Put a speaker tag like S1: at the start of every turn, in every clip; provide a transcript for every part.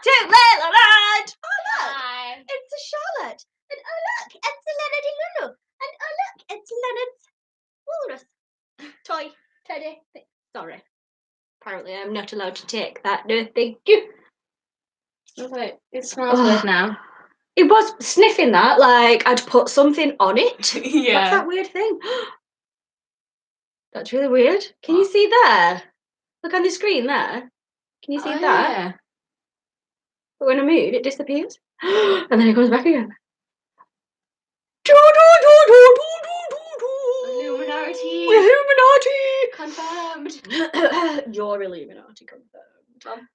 S1: to Leila Land. Oh, look.
S2: Hi.
S1: It's a Charlotte. And oh, look. It's Leonard and Lulu. And oh, look. It's Leonard's walrus. Toy. Teddy. Sorry. Apparently, I'm not allowed to take that. No, thank you.
S2: Okay, it smells weird now.
S1: It was sniffing that like I'd put something on it.
S2: Yeah.
S1: What's that weird thing? That's really weird. Can you see there? Look on the screen there. Can you see that?
S2: Yeah.
S1: But when I move, it disappears. And then it comes back again.
S2: Illuminati.
S1: Illuminati.
S2: Confirmed.
S1: Your Illuminati confirmed.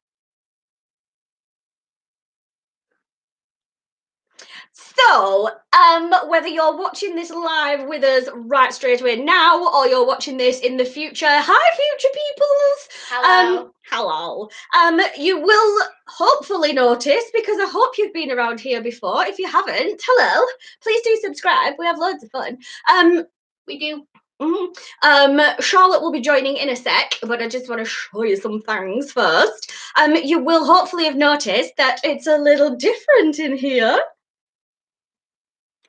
S1: So, whether you're watching this live with us right straight away now, or you're watching this in the future, hi future peoples.
S2: Hello.
S1: Hello. You will hopefully notice, because I hope you've been around here before. If you haven't, hello. Please do subscribe. We have loads of fun.
S2: We do.
S1: Charlotte will be joining in a sec, but I just want to show you some things first. You will hopefully have noticed that it's a little different in here.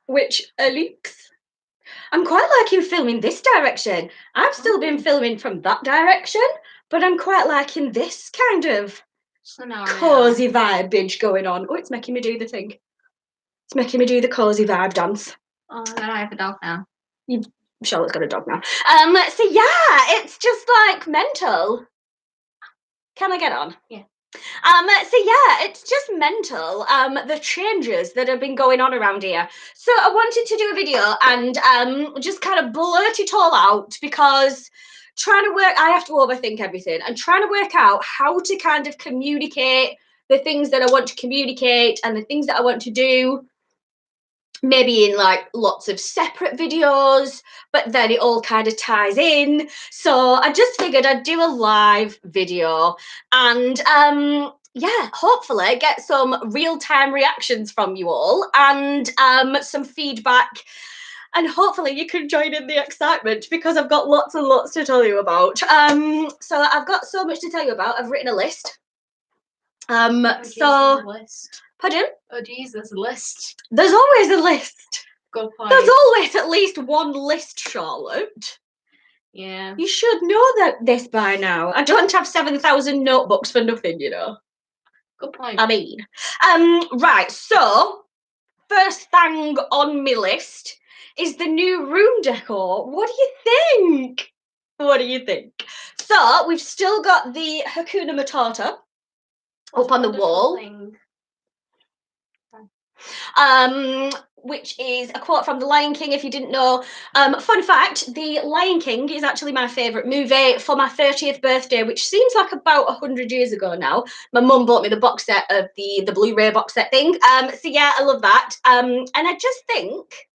S1: Which leaks. I'm quite liking filming this direction. I've still been filming from that direction, but I'm quite liking this kind of cozy vibe binge going on. Oh, it's making me do the thing. It's making me do the cozy vibe dance.
S2: Oh, then I have a dog now.
S1: Charlotte's got a dog now. So yeah, it's just like mental. Can I get on?
S2: Yeah.
S1: So yeah, it's just mental, the changes that have been going on around here. So I wanted to do a video and just kind of blurt it all out, because I have to overthink everything and trying to work out how to kind of communicate the things that I want to communicate and the things that I want to do, maybe in like lots of separate videos, but then it all kind of ties in. So I just figured I'd do a live video and yeah, hopefully get some real-time reactions from you all and some feedback, and hopefully you can join in the excitement, because I've got lots and lots to tell you about. So I've got so much to tell you about. I've written a list.
S2: List.
S1: Pardon?
S2: Oh geez, there's a list.
S1: There's always a list.
S2: Good point.
S1: There's always at least one list, Charlotte.
S2: Yeah.
S1: You should know this by now. I don't have 7,000 notebooks for nothing, you know.
S2: Good point.
S1: I mean, right, so first thing on my list is the new room decor. What do you think? What do you think? So we've still got the Hakuna Matata up on the wall. Which is a quote from The Lion King, if you didn't know. Fun fact, The Lion King is actually my favourite movie. For my 30th birthday, which seems like about 100 years ago now, my mum bought me the box set of the Blu-ray box set thing. So yeah, I love that. And I just think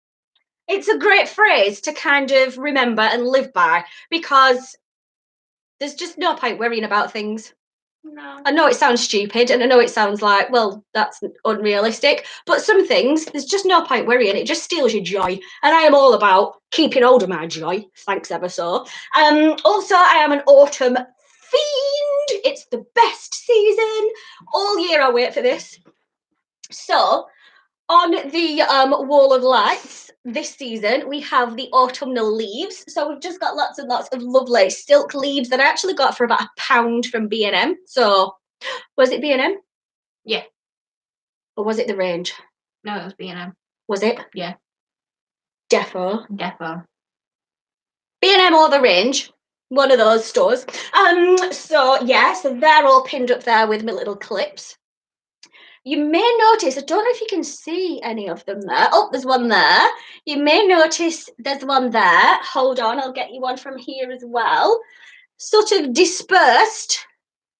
S1: it's a great phrase to kind of remember and live by, because there's just no point worrying about things.
S2: No.
S1: I know it sounds stupid, and I know it sounds like, well, that's unrealistic, but some things, there's just no point worrying. It just steals your joy, and I am all about keeping hold of my joy. Thanks ever so. Also, I am an autumn fiend. It's the best season. All year I wait for this. So, on the wall of lights this season, we have the autumnal leaves. So we've just got lots and lots of lovely silk leaves that I actually got for about £1 from B&M. So was it B&M?
S2: Yeah.
S1: Or was it the range?
S2: No, it was B&M.
S1: Was it?
S2: Yeah.
S1: Defo. B&M or the range. One of those stores. So yeah, so they're all pinned up there with my little clips. You may notice, I don't know if you can see any of them there. Oh, there's one there. You may notice there's one there. Hold on, I'll get you one from here as well. Sort of dispersed.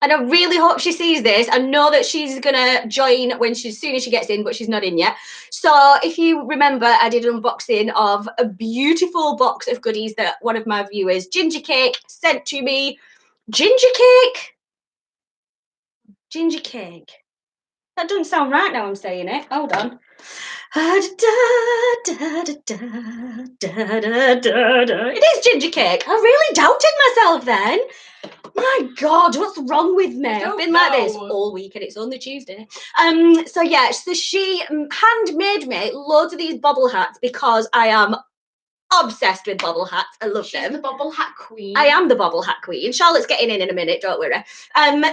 S1: And I really hope she sees this. I know that she's going to join as soon as she gets in, but she's not in yet. So if you remember, I did an unboxing of a beautiful box of goodies that one of my viewers, Ginger Cake, sent to me. Ginger Cake? Ginger Cake. That doesn't sound right now I'm saying it. Hold on. It is ginger cake. I really doubted myself then. My God, what's wrong with me? I've been like this all week and it's only Tuesday. So yeah, so she handmade me loads of these bobble hats because I am obsessed with bobble hats. I love them.
S2: She's the bobble hat queen.
S1: I am the bobble hat queen. Charlotte's getting in a minute, don't worry.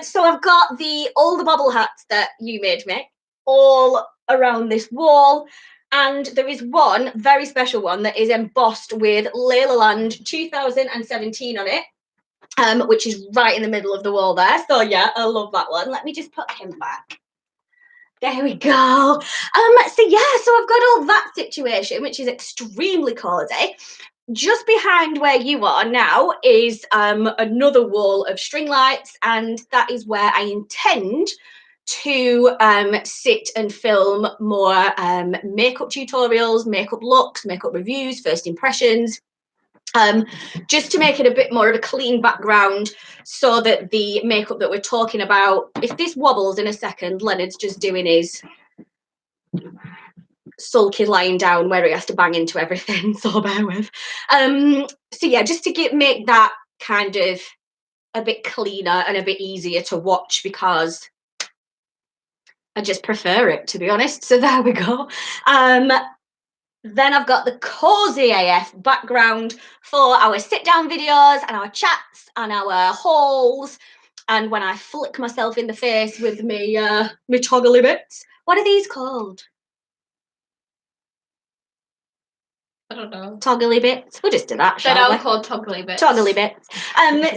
S1: So I've got all the bobble hats that you made me all around this wall. And there is one very special one that is embossed with Leila Land 2017 on it. Which is right in the middle of the wall there. So yeah, I love that one. Let me just put him back. There we go. So yeah, so I've got all that situation, which is extremely cozy. Just behind where you are now is another wall of string lights, and that is where I intend to sit and film more makeup tutorials, makeup looks, makeup reviews, first impressions. Just to make it a bit more of a clean background so that the makeup that we're talking about, if this wobbles in a second, Leonard's just doing his sulky lying down where he has to bang into everything, so bear with. So yeah, just to make that kind of a bit cleaner and a bit easier to watch because I just prefer it, to be honest. So there we go. Then I've got the cozy AF background for our sit-down videos and our chats and our hauls. And when I flick myself in the face with me toggly bits. What are these called?
S2: I don't know.
S1: Toggly bits. We'll just do that, shall we?
S2: They're all called toggly bits.
S1: Toggly bits.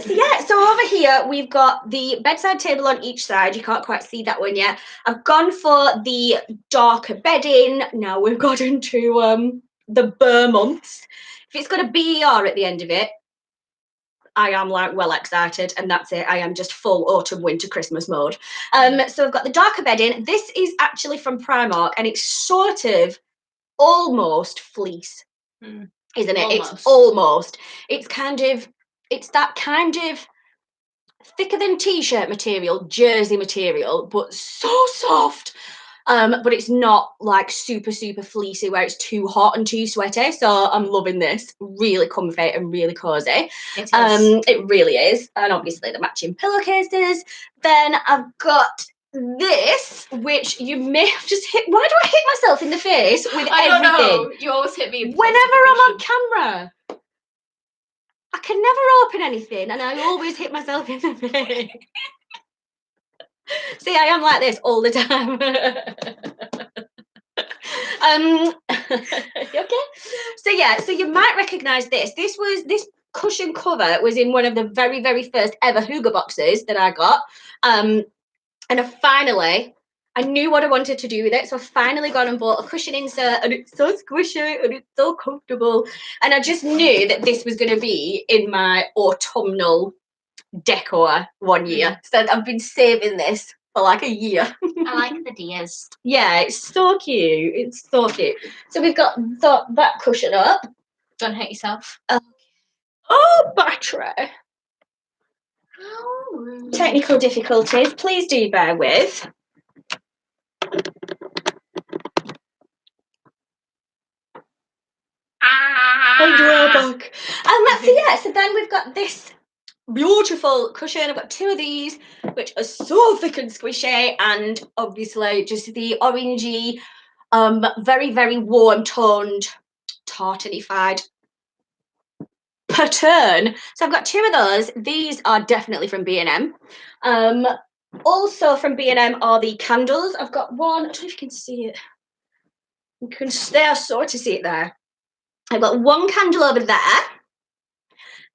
S1: So yeah, so over here we've got the bedside table on each side. You can't quite see that one yet. I've gone for the darker bedding. Now we've got into the Burr months. If it's got a BER at the end of it, I am like well excited, and that's it. I am just full autumn, winter, Christmas mode. So I've got the darker bedding. This is actually from Primark, and it's sort of almost fleece. Isn't it?
S2: Almost.
S1: It's almost. It's that kind of thicker than t-shirt material, jersey material, but so soft. But it's not like super fleecy where it's too hot and too sweaty. So I'm loving this. Really comfy and really cozy. It really is. And obviously the matching pillowcases. Then I've got this, which you may have just hit. Why do I hit myself in the face with
S2: I
S1: everything?
S2: don't know. You always hit me in the face
S1: Whenever I'm on camera. I can never open anything and I always hit myself in the face. See, I am like this all the time. Okay. So yeah, so you might recognise this. This cushion cover was in one of the very first ever Hygge boxes that I got. And I knew what I wanted to do with it, so I finally got and bought a cushion insert, and it's so squishy and it's so comfortable. And I just knew that this was going to be in my autumnal decor one year. So I've been saving this for like a year.
S2: I like the deers.
S1: Yeah, it's so cute. It's so cute. So we've got that cushion up.
S2: Don't hurt yourself.
S1: Oh, battery. Technical difficulties. Please do bear with. And we're back. So then we've got this beautiful cushion. I've got two of these, which are so thick and squishy, and obviously just the orangey, very warm toned, tartanified pattern. So I've got two of those. These are definitely from B&M. Also from B&M are the candles. I've got one. I don't know if you can see it. You can sort of see it there. I've got one candle over there.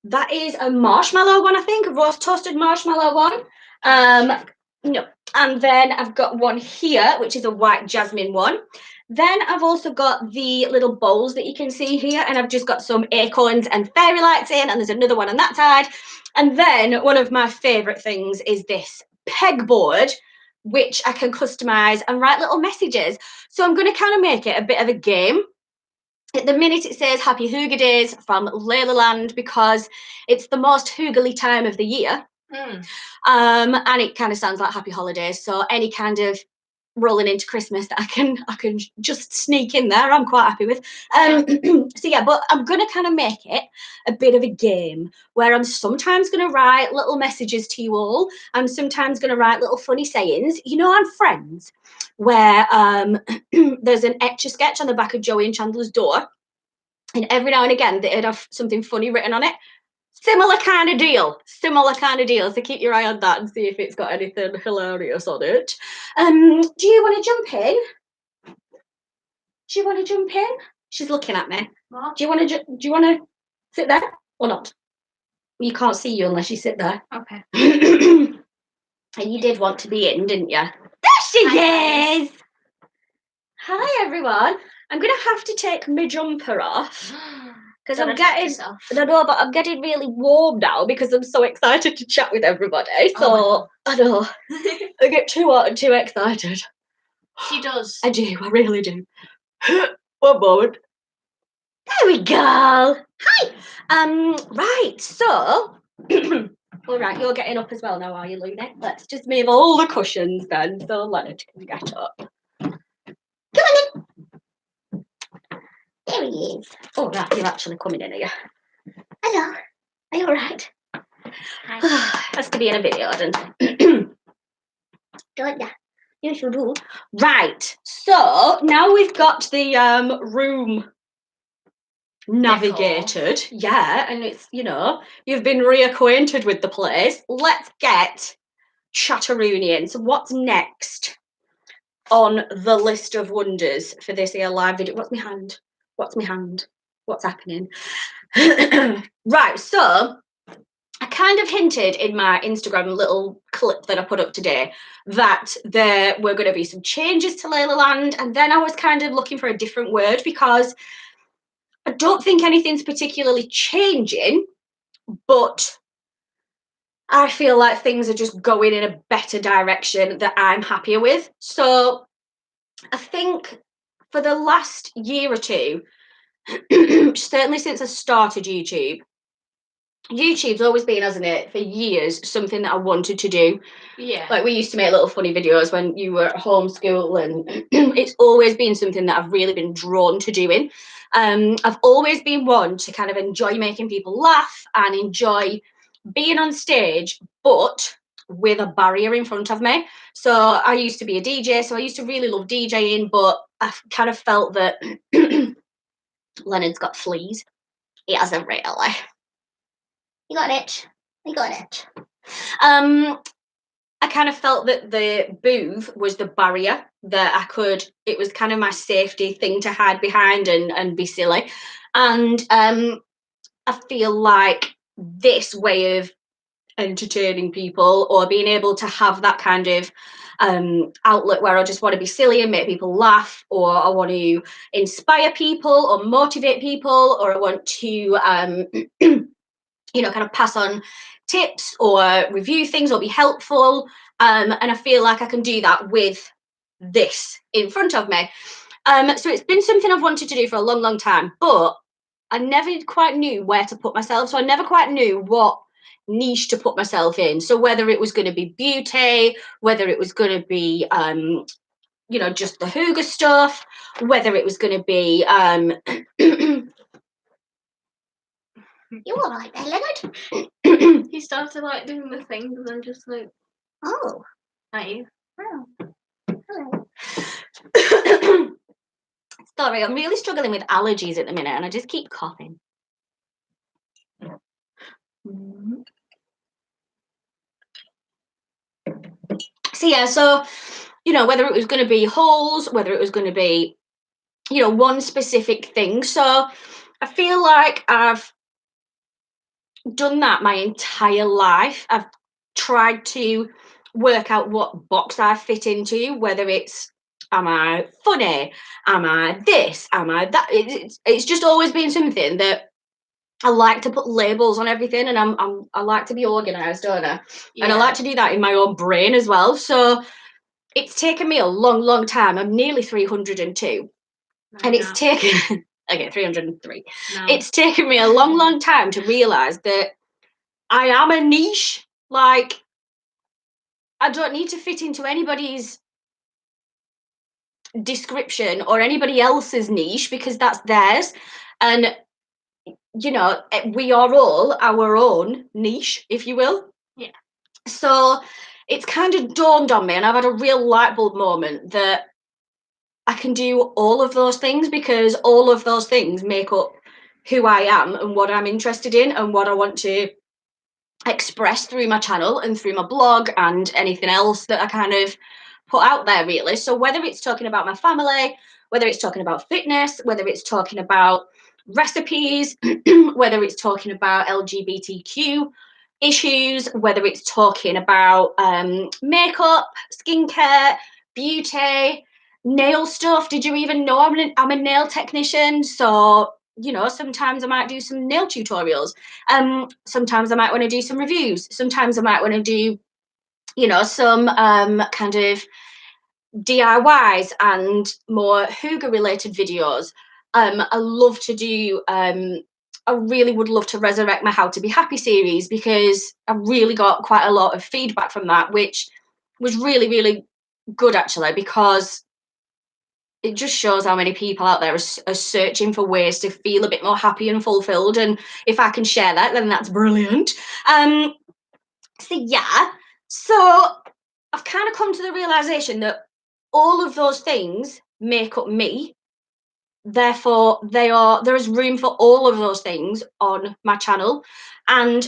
S1: That is a marshmallow one, I think, a roast toasted marshmallow one. No. And then I've got one here, which is a white jasmine one. Then I've also got the little bowls that you can see here, and I've just got some acorns and fairy lights in, and there's another one on that side. And then one of my favourite things is this pegboard, which I can customise and write little messages. So I'm going to kind of make it a bit of a game. At the minute it says Happy Hygge Days from Leila Land because it's the most Hygge-ly time of the year. And it kind of sounds like happy holidays. So any kind of rolling into Christmas that I can just sneak in there. I'm quite happy with. So yeah, but I'm gonna kind of make it a bit of a game where I'm sometimes gonna write little messages to you all. I'm sometimes gonna write little funny sayings. You know, on Friends, where there's an Etch-a-Sketch on the back of Joey and Chandler's door, and every now and again they'd have something funny written on it. Similar kind of deal. So keep your eye on that and see if it's got anything hilarious on it. Do you want to jump in? Do you want to jump in? She's looking at me.
S2: What?
S1: Do you want to sit there or not? You can't see you unless you sit there.
S2: Okay.
S1: And you did want to be in, didn't you? There she is. Hi everyone. I'm gonna have to take my jumper off. Because I'm getting really warm now because I'm so excited to chat with everybody. So I know I get too hot and too excited.
S2: She does.
S1: I do. I really do. One moment. There we go. Hi. Right. So, all right. You're getting up as well now, are you, Luna? Let's just move all the cushions then, so Leonard can get up. Come on in. There he is. Oh, right, you're actually coming in, are you? Hello. Are you all right? Has to be in a video, doesn't it? Don't ya? You should do. Right. So now we've got the room navigated. Yeah, and it's, you know, you've been reacquainted with the place. Let's get chatterooning. So what's next on the list of wonders for this here live video? What's my hand? What's happening? Right, so I kind of hinted in my Instagram little clip that I put up today that there were going to be some changes to Leila Land, and then I was kind of looking for a different word because I don't think anything's particularly changing, but I feel like things are just going in a better direction that I'm happier with. So I think for the last year or two, certainly since I started YouTube's always been, hasn't it, for years, something that I wanted to do.
S2: Yeah.
S1: Like we used to make little funny videos when you were at homeschool, and it's always been something that I've really been drawn to doing. I've always been one to kind of enjoy making people laugh and enjoy being on stage, but with a barrier in front of me. So I used to be a DJ, so I used to really love DJing, but I kind of felt that Leonard's got fleas. He hasn't really. You got it. You got it. I kind of felt that the booth was the barrier that it was kind of my safety thing to hide behind and be silly. And I feel like this way of entertaining people or being able to have that kind of outlet where I just want to be silly and make people laugh, or I want to inspire people or motivate people, or I want to you know, kind of pass on tips or review things or be helpful. And I feel like I can do that with this in front of me. So it's been something I've wanted to do for a long, long time, but I never quite knew where to put myself. So I never quite knew what niche to put myself in. So whether it was going to be beauty, whether it was going to be, you know, just the hygge stuff, whether it was going to be you all right there, Leonard?
S2: He started like doing the things and then just like,
S1: Oh.
S2: at you.
S1: Oh. Hello. Sorry, I'm really struggling with allergies at the minute and I just keep coughing. So yeah, so, you know, whether it was going to be hauls, whether it was going to be, you know, one specific thing. So I feel like I've done that my entire life. I've tried to work out what box I fit into, whether it's, am I funny? Am I this? Am I that? It's just always been something that I like to put labels on everything, and I like to be organised, don't I? Yeah. And I like to do that in my own brain as well. So it's taken me a long, long time. I'm nearly 302, and it's taken okay, 303. No. It's taken me a long, long time to realise that I am a niche. Like, I don't need to fit into anybody's description or anybody else's niche, because that's theirs. And we are all our own niche, if you will.
S2: Yeah.
S1: So it's kind of dawned on me, and I've had a real light bulb moment, that I can do all of those things, because all of those things make up who I am and what I'm interested in and what I want to express through my channel and through my blog and anything else that I kind of put out there, really. So whether it's talking about my family, whether it's talking about fitness, whether it's talking about recipes, whether it's talking about LGBTQ issues, whether it's talking about makeup, skincare, beauty, nail stuff. Did you even know I'm a nail technician? So sometimes I might do some nail tutorials. Sometimes I might want to do some reviews. Sometimes I might want to do, some kind of DIYs and more hygge related videos. I love to do. I really would love to resurrect my How to Be Happy series, because I really got quite a lot of feedback from that, which was really, really good, actually, because it just shows how many people out there are searching for ways to feel a bit more happy and fulfilled. And if I can share that, then that's brilliant. So I've kind of come to the realization that all of those things make up me. Therefore, there is room for all of those things on my channel. And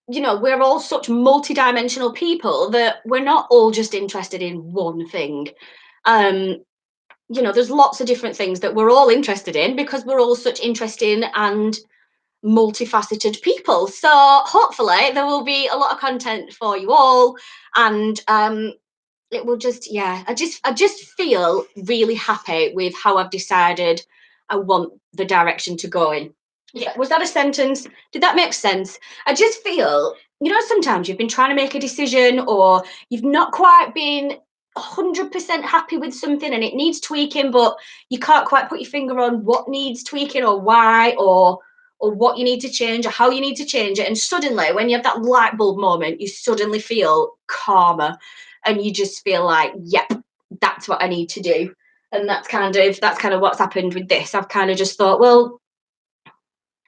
S1: we're all such multidimensional people that we're not all just interested in one thing. There's lots of different things that we're all interested in, because we're all such interesting and multifaceted people. So hopefully there will be a lot of content for you all, and it will just, I just feel really happy with how I've decided I want the direction to go in. Yeah. Was that a sentence? Did that make sense? I just feel, sometimes you've been trying to make a decision, or you've not quite been 100% happy with something and it needs tweaking, but you can't quite put your finger on what needs tweaking or why, or what you need to change or how you need to change it. And suddenly, when you have that light bulb moment, you suddenly feel calmer, and you just feel like, yep, that's what I need to do. And that's kind of what's happened with this. I've kind of just thought, well,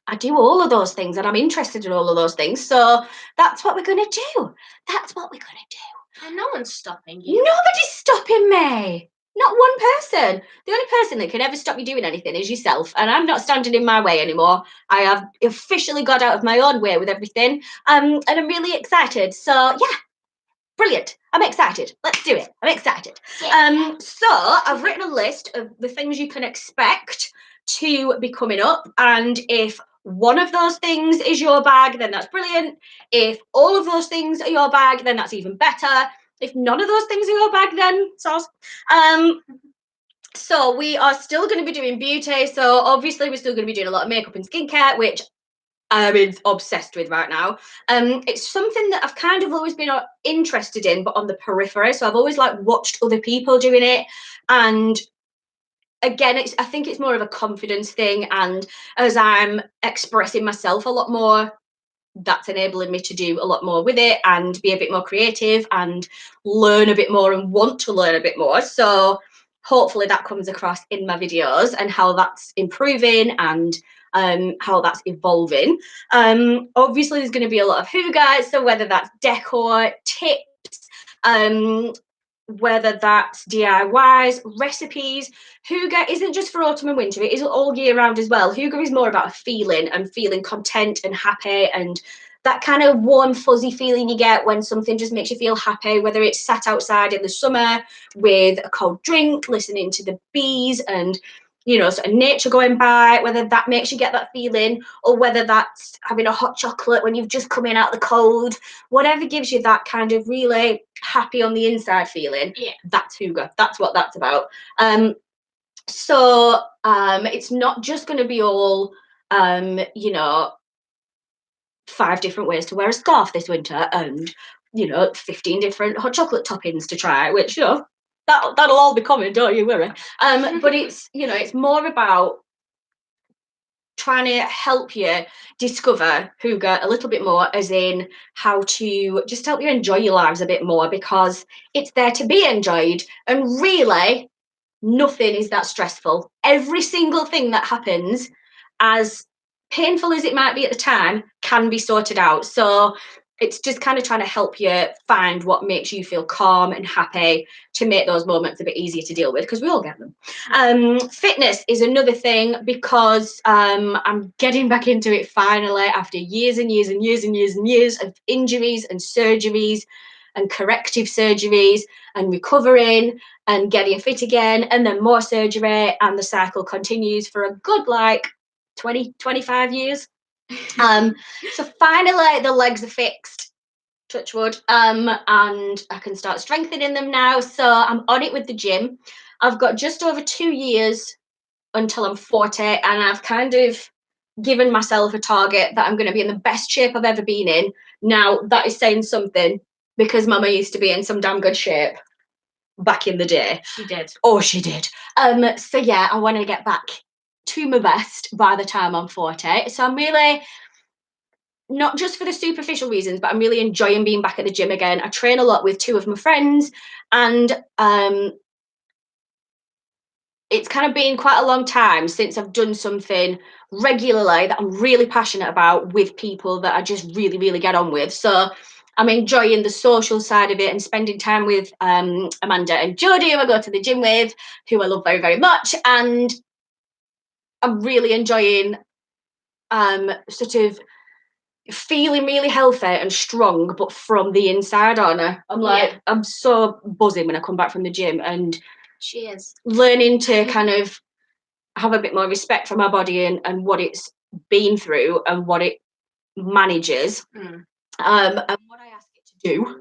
S1: I do all of those things and I'm interested in all of those things. So that's what we're going to do. That's what we're going to do.
S2: And no one's stopping you.
S1: Nobody's stopping me. Not one person. The only person that can ever stop you doing anything is yourself. And I'm not standing in my way anymore. I have officially got out of my own way with everything. And I'm really excited. So, yeah, brilliant. I'm excited. Let's do it. I'm excited. Yeah. So I've written a list of the things you can expect to be coming up. And if one of those things is your bag, then that's brilliant. If all of those things are your bag, then that's even better. If none of those things are your bag, then sauce. So we are still going to be doing beauty. So obviously we're still going to be doing a lot of makeup and skincare, which I'm obsessed with right now. It's something that I've kind of always been interested in, but on the periphery. So I've always watched other people doing it, and again, I think it's more of a confidence thing. And as I'm expressing myself a lot more, that's enabling me to do a lot more with it and be a bit more creative and learn a bit more and want to learn a bit more. So hopefully that comes across in my videos and how that's improving and how that's evolving. Obviously there's going to be a lot of hygge, so whether that's decor, tips, whether that's DIYs, recipes. Hygge isn't just for autumn and winter, it is all year round as well. Hygge is more about a feeling and feeling content and happy, and that kind of warm, fuzzy feeling you get when something just makes you feel happy, whether it's sat outside in the summer with a cold drink, listening to the bees and sort of nature going by, whether that makes you get that feeling, or whether that's having a hot chocolate when you've just come in out the cold, whatever gives you that kind of really happy on the inside feeling.
S2: Yeah.
S1: That's hygge. That's what that's about. So it's not just going to be all 5 different ways to wear a scarf this winter and 15 different hot chocolate toppings to try, which that'll all be coming, don't you worry. But it's it's more about trying to help you discover Hygge a little bit more, as in how to just help you enjoy your lives a bit more, because it's there to be enjoyed. And really, nothing is that stressful. Every single thing that happens, as painful as it might be at the time, can be sorted out. So it's just kind of trying to help you find what makes you feel calm and happy, to make those moments a bit easier to deal with, because we all get them. Fitness is another thing, because I'm getting back into it finally after years and years and years and years and years of injuries and surgeries and corrective surgeries and recovering and getting fit again, and then more surgery, and the cycle continues for a good 20-25 years. So finally the legs are fixed, touch wood, and I can start strengthening them now. So I'm on it with the gym. I've got just over 2 years until I'm 40, and I've kind of given myself a target that I'm going to be in the best shape I've ever been in. Now that is saying something, because Mama used to be in some damn good shape back in the day.
S2: She did.
S1: Oh, she did. So yeah, I want to get back to my best by the time I'm 40. So I'm really, not just for the superficial reasons, but I'm really enjoying being back at the gym again. I train a lot with 2 of my friends, and it's kind of been quite a long time since I've done something regularly that I'm really passionate about with people that I just really, really get on with. So I'm enjoying the social side of it and spending time with Amanda and Jodie, who I go to the gym with, who I love very, very much. And I'm really enjoying sort of feeling really healthy and strong, but from the inside on her. I'm so buzzing when I come back from the gym, and
S2: she is
S1: learning to kind of have a bit more respect for my body and what it's been through and what it manages, and what I ask it to do.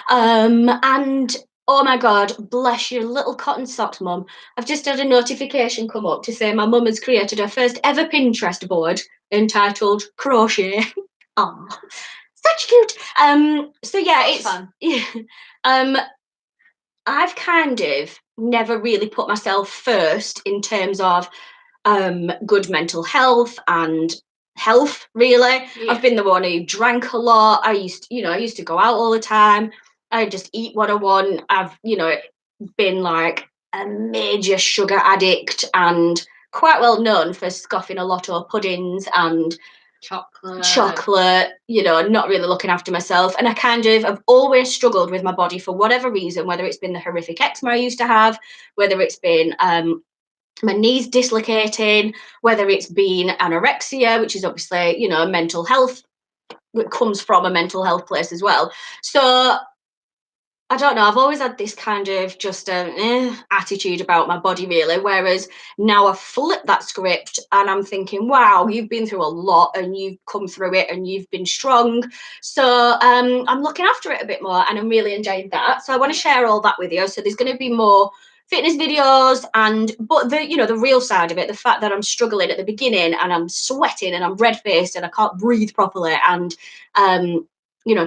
S1: And oh my God, bless your little cotton socks, Mum. I've just had a notification come up to say my mum has created her first ever Pinterest board entitled Crochet. Oh, such cute. So yeah, it's
S2: fun.
S1: Yeah. I've kind of never really put myself first in terms of good mental health and health, really.
S2: Yeah.
S1: I've been the one who drank a lot. I used to go out all the time. I just eat what I want. I've, been like a major sugar addict, and quite well known for scoffing a lot of puddings and chocolate, not really looking after myself. And I kind of have always struggled with my body for whatever reason, whether it's been the horrific eczema I used to have, whether it's been my knees dislocating, whether it's been anorexia, which is obviously, mental health, it comes from a mental health place as well. So I don't know, I've always had this kind of just attitude about my body, really, whereas now I've flipped that script and I'm thinking, wow, you've been through a lot and you've come through it and you've been strong. So I'm looking after it a bit more, and I'm really enjoying that. So I want to share all that with you. So there's going to be more fitness videos, but the real side of it, the fact that I'm struggling at the beginning and I'm sweating and I'm red-faced and I can't breathe properly, and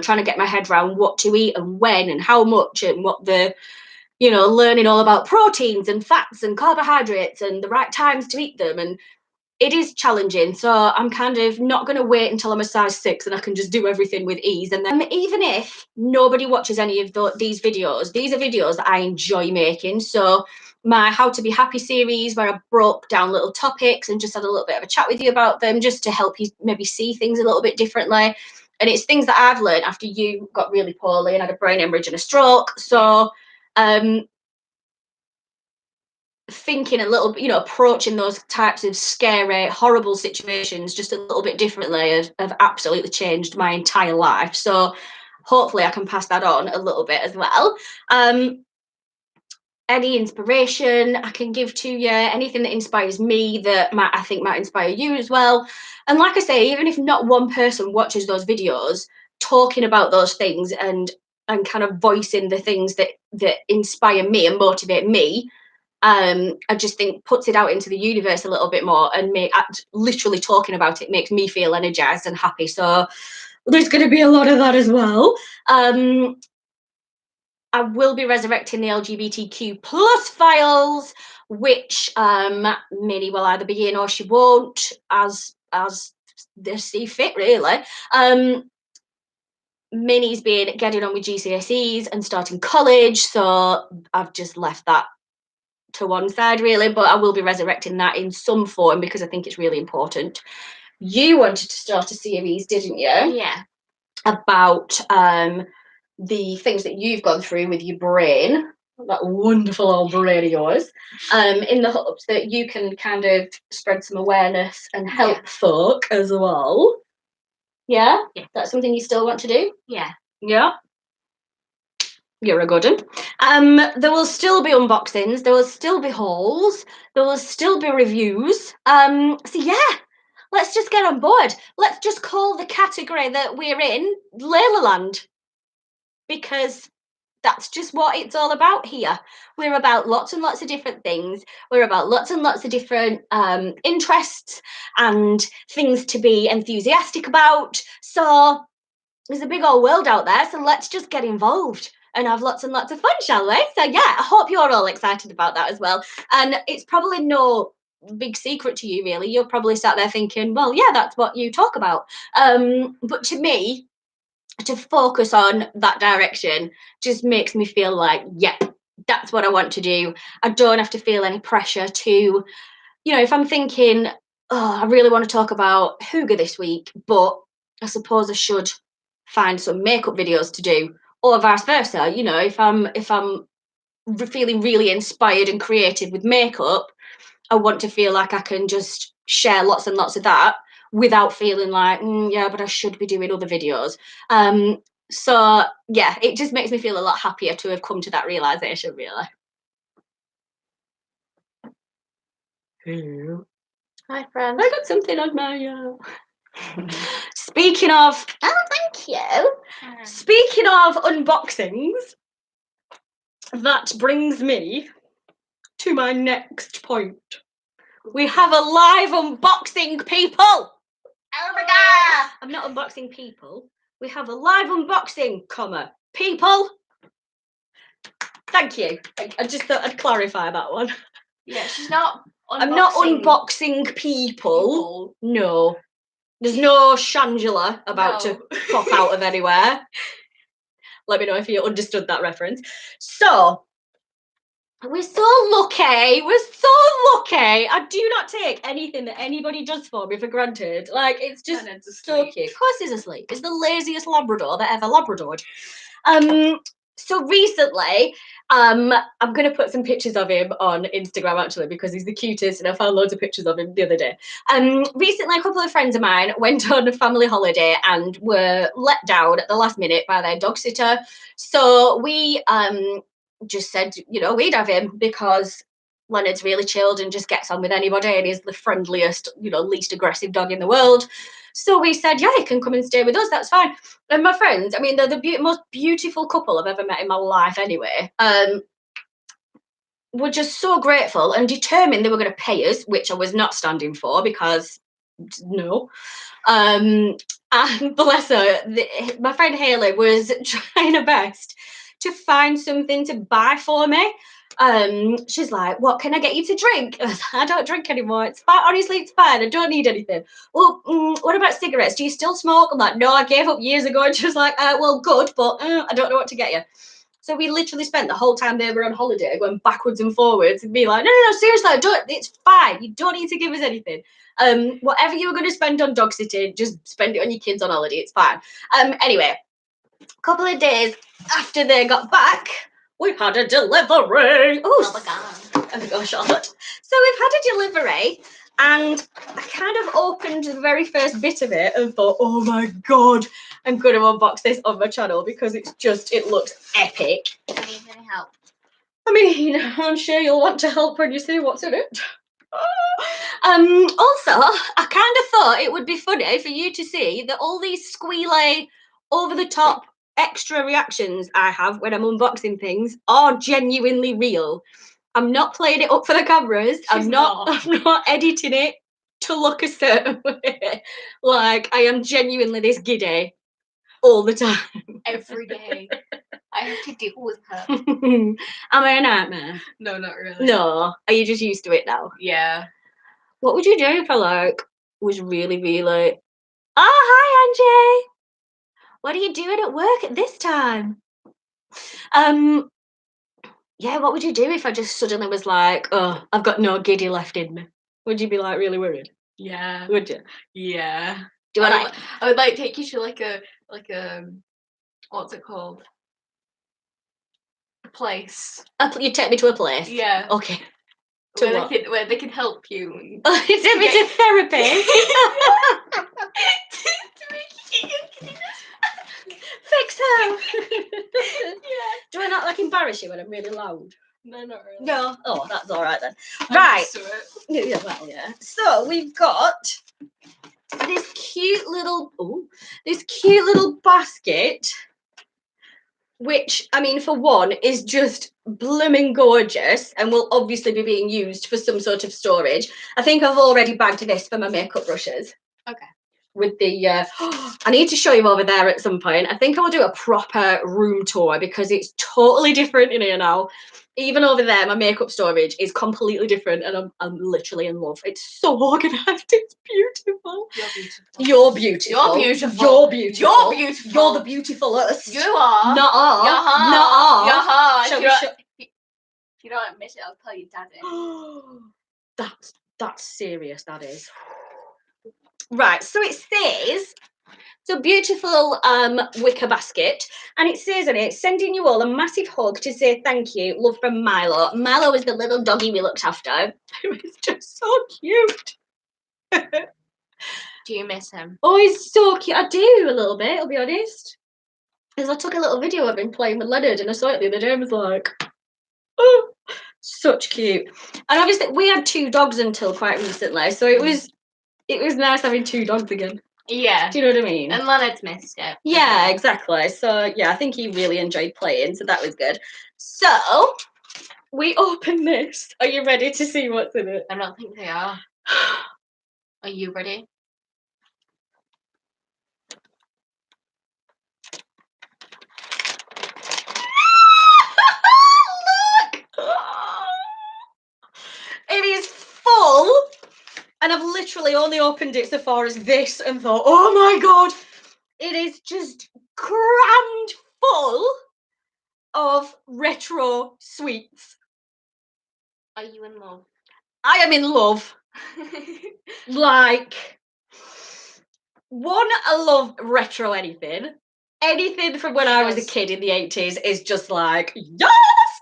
S1: trying to get my head around what to eat and when and how much, and what learning all about proteins and fats and carbohydrates and the right times to eat them. And it is challenging. So I'm kind of not going to wait until I'm a size 6 and I can just do everything with ease. And then even if nobody watches any of these videos, these are videos that I enjoy making. So my How to Be Happy series, where I broke down little topics and just had a little bit of a chat with you about them, just to help you maybe see things a little bit differently. And it's things that I've learned after you got really poorly and had a brain hemorrhage and a stroke. So thinking a little bit, approaching those types of scary, horrible situations just a little bit differently have absolutely changed my entire life. So hopefully I can pass that on a little bit as well. Any inspiration I can give to you, anything that inspires me that I think might inspire you as well. And like I say, even if not one person watches those videos, talking about those things and kind of voicing the things that inspire me and motivate me, I just think puts it out into the universe a little bit more, and literally talking about it makes me feel energized and happy. So there's going to be a lot of that as well. I will be resurrecting the LGBTQ plus files which Minnie will either be in or she won't, as they see fit, really. Minnie's been getting on with GCSEs and starting college, so I've just left that to one side, really, but I will be resurrecting that in some form because I think it's really important. You wanted to start a series, didn't you?
S2: Yeah.
S1: About the things that you've gone through with your brain, that wonderful old brain of yours, in the hopes that you can kind of spread some awareness and help folk as well. Yeah?
S2: Yeah.
S1: That's something you still want to do?
S2: Yeah.
S1: Yeah. You're a good one. There will still be unboxings, there will still be hauls, there will still be reviews. So yeah, let's just get on board. Let's just call the category that we're in Leila Land, because that's just what it's all about here. We're about lots and lots of different things. We're about lots and lots of different interests and things to be enthusiastic about. So there's a big old world out there, so let's just get involved and have lots and lots of fun, shall we? So yeah, I hope you're all excited about that as well. And it's probably no big secret to you, really. You're probably sat there thinking, well, yeah, that's what you talk about. But to me, to focus on that direction just makes me feel like, yep, that's what I want to do. I don't have to feel any pressure to, you know, if I'm thinking, oh, I really want to talk about Hygge this week, but I suppose I should find some makeup videos to do, or vice versa. You know, if I'm feeling really inspired and creative with makeup, I want to feel like I can just share lots and lots of that without feeling like, yeah, but I should be doing other videos. So yeah, it just makes me feel a lot happier to have come to that realization, really. Hello.
S2: Hi, friend.
S1: I got something on my Speaking of, oh, thank you. Speaking of unboxings, that brings me to my next point. We have a live unboxing, people. Oh my god! I'm not unboxing people. We have a live unboxing, people. Thank you. I just thought I'd clarify that one.
S2: Yeah, she's not unboxing.
S1: I'm not unboxing people. No. There's no Shangela about to pop out of anywhere. Let me know if you understood that reference. So, we're so lucky. We're so lucky. I do not take anything that anybody does for me for granted. Like, it's just so cute. Of course he's asleep. He's the laziest Labrador that ever Labradored. So recently, I'm going to put some pictures of him on Instagram, actually, because he's the cutest, and I found loads of pictures of him the other day. Recently, a couple of friends of mine went on a family holiday and were let down at the last minute by their dog sitter. So we just said, you know, we'd have him because Leonard's really chilled and just gets on with anybody, and he's the friendliest, you know, least aggressive dog in the world. So we said, yeah, he can come and stay with us, that's fine. And my friends, I mean, they're the most beautiful couple I've ever met in my life anyway, were just so grateful and determined they were going to pay us, which I was not standing for because no. And bless her, my friend Hayley was trying her best to find something to buy for me. She's like, what can I get you to drink? I don't drink anymore. It's fine. Honestly, it's fine. I don't need anything. Well, what about cigarettes? Do you still smoke? I'm like, no, I gave up years ago. And she was like, well, good, but I don't know what to get you. So we literally spent the whole time they were on holiday going backwards and forwards and be like, no, seriously, it's fine. You don't need to give us anything. Whatever you were going to spend on dog sitting, just spend it on your kids on holiday. It's fine. Anyway, a couple of days after they got back, we've had a delivery.
S2: Oh my god.
S1: Oh gosh, Charlotte. So we've had a delivery, and I kind of opened the very first bit of it and thought, oh my god, I'm going to unbox this on my channel because it looks epic.
S2: Do you need any help?
S1: I mean, I'm sure you'll want to help when you see what's in it. Also, I kind of thought it would be funny for you to see that all these squealy, over-the-top extra reactions I have when I'm unboxing things are genuinely real. I'm not playing it up for the cameras. I'm not editing it to look a certain way. Like, I am genuinely this giddy all the time.
S2: Every day. I have to deal with her.
S1: Am I a nightmare?
S2: No, not really.
S1: No. Are you just used to it now?
S2: Yeah.
S1: What would you do if I like was really, really? Oh, hi, Angie. What are you doing at work at this time? Yeah, what would you do if I just suddenly was like, oh, I've got no giddy left in me? Would you be like really worried?
S2: Yeah.
S1: Would you?
S2: Yeah.
S1: Do you want
S2: I would like take you to like a what's it called? A place.
S1: you take me to a place?
S2: Yeah.
S1: Okay.
S2: Where they can help you. And
S1: You take me to therapy. Fix her.
S2: Yeah.
S1: Do I not like embarrass you when I'm really loud?
S2: No, not really.
S1: No. Oh, that's all right then.
S2: I'm
S1: Right.
S2: used to it.
S1: Yeah, well, yeah. So we've got this cute little basket, which I mean, for one, is just blooming gorgeous and will obviously be being used for some sort of storage. I think I've already bagged this for my makeup brushes.
S2: Okay.
S1: With the I need to show you over there at some point. I think I will do a proper room tour because it's totally different in here now. Even over there, my makeup storage is completely different and I'm literally in love. It's so organized. It's beautiful.
S2: You're beautiful.
S1: You're beautiful.
S2: You're beautiful.
S1: You're beautiful.
S2: You're beautiful.
S1: You're the beautifulest.
S2: You are.
S1: Not all.
S2: You're
S1: Not all.
S2: You're if you don't admit it, I'll tell your daddy.
S1: That's serious, that is. Right, so it says, it's a beautiful wicker basket, and it says on it, sending you all a massive hug to say thank you, love from Milo. Milo is the little doggy we looked after. It was just so cute.
S2: Do you miss him?
S1: Oh, he's so cute. I do a little bit, I'll be honest. Because I took a little video of him playing with Leonard, and I saw it the other day and was like, oh, such cute. And obviously, we had 2 dogs until quite recently, so it was nice having 2 dogs again.
S2: Yeah.
S1: Do you know what I mean?
S2: And Leonard's missed it.
S1: Yeah, exactly. So yeah, I think he really enjoyed playing, so that was good. So we open this. Are you ready to see what's in it?
S2: I don't think they are. Are you ready?
S1: Look! It is full, and I've literally only opened it so far as this and thought, oh my god, it is just crammed full of retro sweets.
S2: Are you in love?
S1: I am in love. Like, one, I love retro anything. Anything from when I was a kid in the 80s is just like, yes!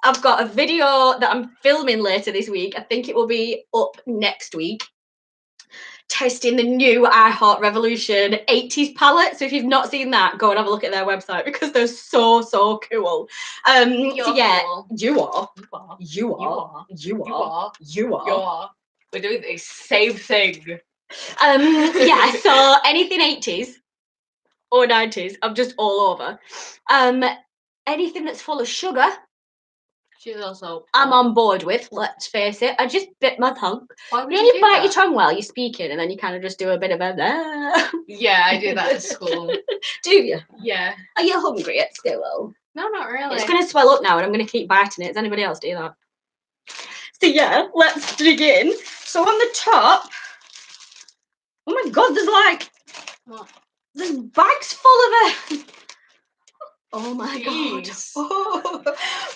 S1: I've got a video that I'm filming later this week. I think it will be up next week. Testing the new I Heart Revolution 80s palette. So if you've not seen that, go and have a look at their website because they're so cool. So yeah,
S2: cool.
S1: you are.
S2: We're doing the same thing.
S1: Yeah, so anything 80s or 90s, I'm just all over. Anything that's full of sugar,
S2: she's also
S1: I'm on board with, let's face it. I just bit my tongue.
S2: Why would
S1: You
S2: do
S1: bite
S2: that?
S1: your tongue while you're speaking and then you kind of just do a bit of a
S2: Yeah, I do that at school.
S1: Do you?
S2: Yeah.
S1: Are you hungry at school?
S2: No, not really.
S1: It's going to swell up now and I'm going to keep biting it. Does anybody else do that? So yeah, let's dig in. So on the top, oh my god, there's like, there's bags full of it. Oh my god. Oh.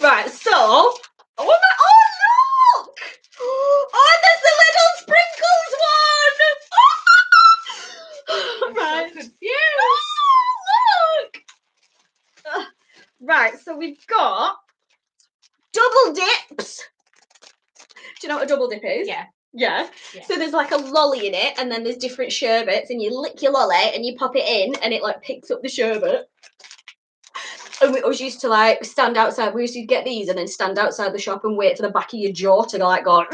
S1: Right, so, oh look! Oh, there's the little sprinkles one! Right.
S2: So confused.
S1: Oh, look! Right, so we've got double dips. Do you know what a double dip is?
S2: Yeah.
S1: Yeah. So there's like a lolly in it, and then there's different sherbets, and you lick your lolly and you pop it in, and it like picks up the sherbet. And we always used to like stand outside. We used to get these and then stand outside the shop and wait for the back of your jaw to like go.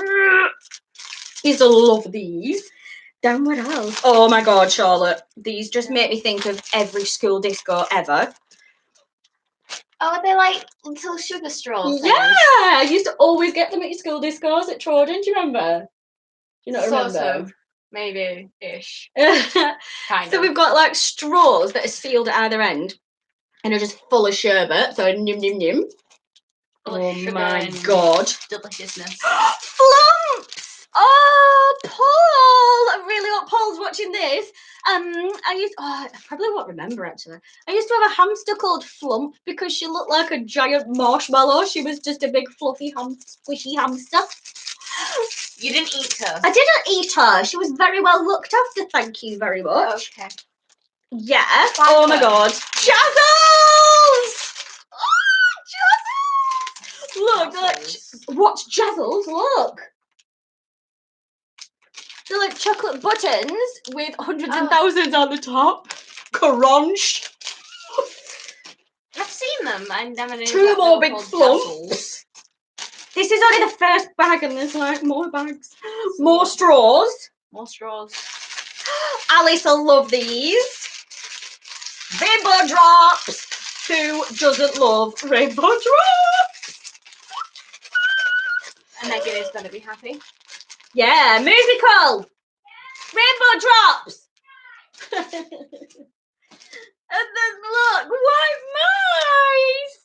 S1: Used to love these. Then what else? Oh my god, Charlotte! These just make me think of every school disco ever.
S2: Oh, they're like little sugar straws.
S1: Yeah, I used to always get them at your school discos at Trawden. Do you remember? Do you not remember?
S2: Sort of, maybe-ish.
S1: So we've got like straws that are sealed at either end. and are just full of sherbet. So nim nim nim. Oh my god.
S2: Deliciousness.
S1: Flumps! Oh, Paul! I really hope Paul's watching this. I probably won't remember actually. I used to have a hamster called Flump because she looked like a giant marshmallow. She was just a big fluffy squishy hamster.
S2: You didn't eat her?
S1: I didn't eat her. She was very well looked after, thank you very much.
S2: Okay.
S1: Yeah. Oh my god. Jazzles! Oh, Jazzles! Look, watch Jazzles, look. They're like chocolate buttons with hundreds and thousands on the top. Crunch.
S2: I've seen them. I never knew.
S1: Two more big flumps. This is only the first bag and there's like more bags. More straws.
S2: More straws.
S1: Alice will love these. Rainbow drops. Who doesn't love rainbow drops?
S2: And Megan is going to be happy.
S1: Yeah, musical. Rainbow drops. And then look, white mice.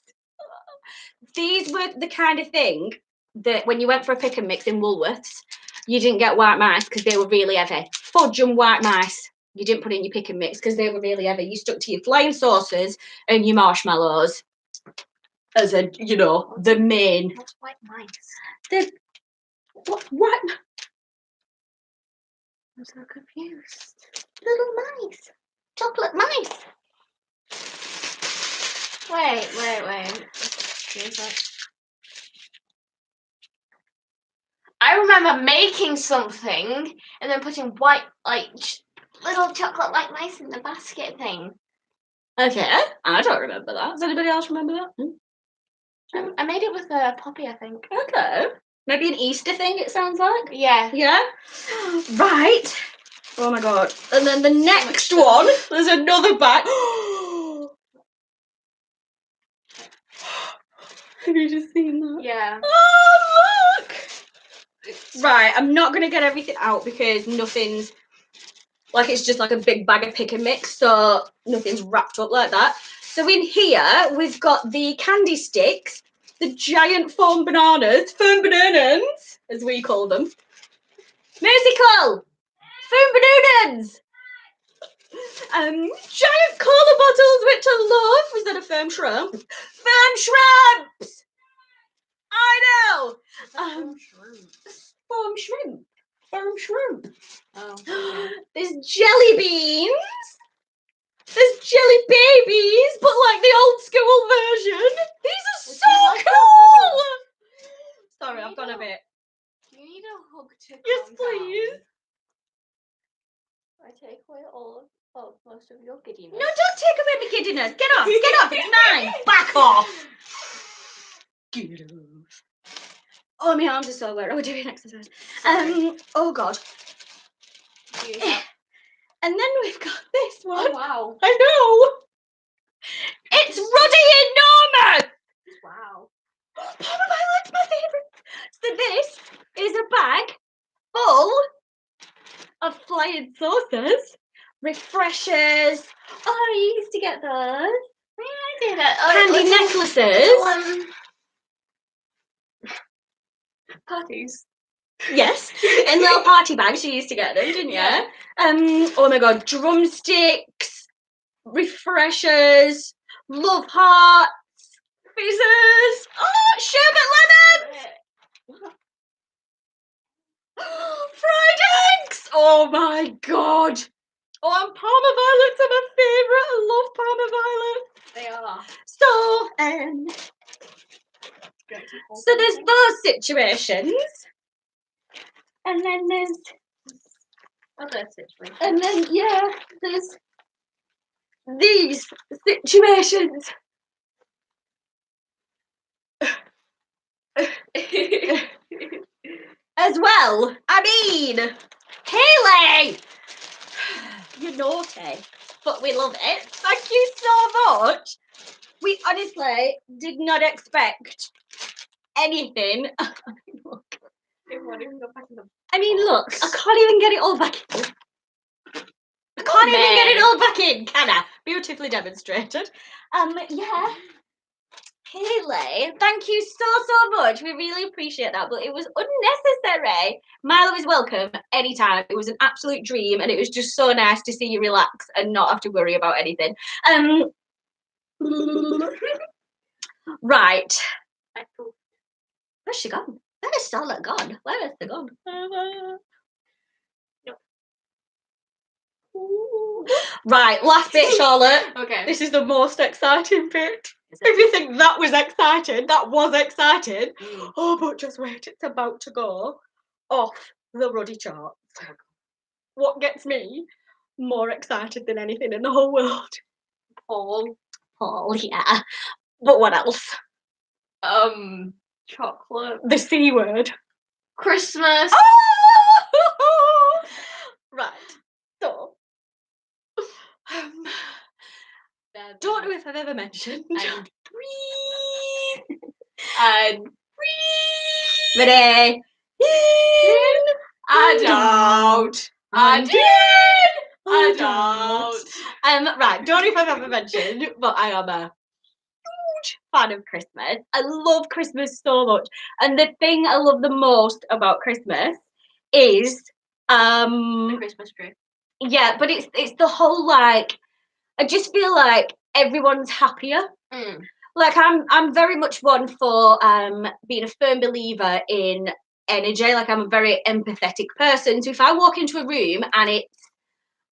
S1: These were the kind of thing that when you went for a pick and mix in Woolworths, you didn't get white mice because they were really heavy. Fudge and white mice. You didn't put in your pick and mix because they were really heavy. You stuck to your flying saucers and your marshmallows as a, you know, the main.
S2: What's white mice?
S1: What?
S2: I'm so confused.
S1: Little mice. Chocolate mice.
S2: Wait. I remember making something and then putting white, like, little chocolate white mice in the basket thing.
S1: Okay, I don't remember that. Does anybody else remember that?
S2: I made it with a poppy, I think.
S1: Okay. Maybe an Easter thing, it sounds like.
S2: Yeah.
S1: Yeah? Right. Oh my god. And then the next one, there's another bag. Have you just seen that?
S2: Yeah.
S1: Oh, look! Right, I'm not going to get everything out because nothing's, like it's just like a big bag of pick and mix, so nothing's wrapped up like that. So in here, we've got the candy sticks, the giant foam bananas, as we call them. Musical! Foam bananas! Giant cola bottles, which I love. Was that a firm shrimp? Firm shrimps! I know! Firm shrimp. Firm shrimp.
S2: Oh.
S1: There's jelly beans. There's jelly babies, but like the old school version. These are so cool! Sorry, I've gone a bit.
S2: You need a hug to
S1: Yes,
S2: calm
S1: please.
S2: down. I take away most of your giddiness.
S1: No, don't take away my giddiness. Get off, it's mine. Back off. Get off. Oh, my arms are so wet. Oh, we're doing exercise. Oh God. And then we've got this one.
S2: Oh, wow.
S1: I know. It's Ruddy enormous.
S2: Wow.
S1: Palmer Violet's my favourite. So this is a bag full of flying saucers, refreshers. Oh, you used to get those.
S2: Yeah, I did it.
S1: Candy necklaces.
S2: Parties.
S1: Yes, in little party bags. You used to get them, didn't you?
S2: Yeah.
S1: Oh my God, drumsticks, refreshers, love hearts, fizzers. Oh, sherbet lemons. Fried eggs! Oh my god! Oh, and Parma violets are my favourite. I love Parma violets.
S2: They are.
S1: So there's those situations. And then there's
S2: other situations.
S1: And then there's these situations. As well. I mean, Haley! You're naughty, but we love it. Thank you so much. We honestly did not expect anything. I mean, look, I can't even get it all back in. I can't even get it all back in, can I? Beautifully demonstrated. Yeah. Haley, thank you so much. We really appreciate that, but it was unnecessary. Milo is welcome anytime. It was an absolute dream, and it was just so nice to see you relax and not have to worry about anything. Right. Where's she gone? Where is Charlotte gone? Where is she gone? Right, last bit, Charlotte.
S2: Okay.
S1: This is the most exciting bit. If you think that was exciting, that was exciting. Oh, but just wait, it's about to go off the ruddy charts. What gets me more excited than anything in the whole world?
S2: Paul.
S1: Paul, yeah. But what else?
S2: Chocolate.
S1: The C word.
S2: Christmas.
S1: Right. So, don't know if I've ever mentioned.
S2: And breathe. And breathe.
S1: Ready? In
S2: And out. And in. And out.
S1: Right, don't know if I've ever mentioned, but I am a huge fan of Christmas. I love Christmas so much. And the thing I love the most about Christmas is
S2: The Christmas tree.
S1: yeah, but it's the whole like I just feel like everyone's happier. Like I'm very much one for being a firm believer in energy. Like I'm a very empathetic person. So if I walk into a room and it's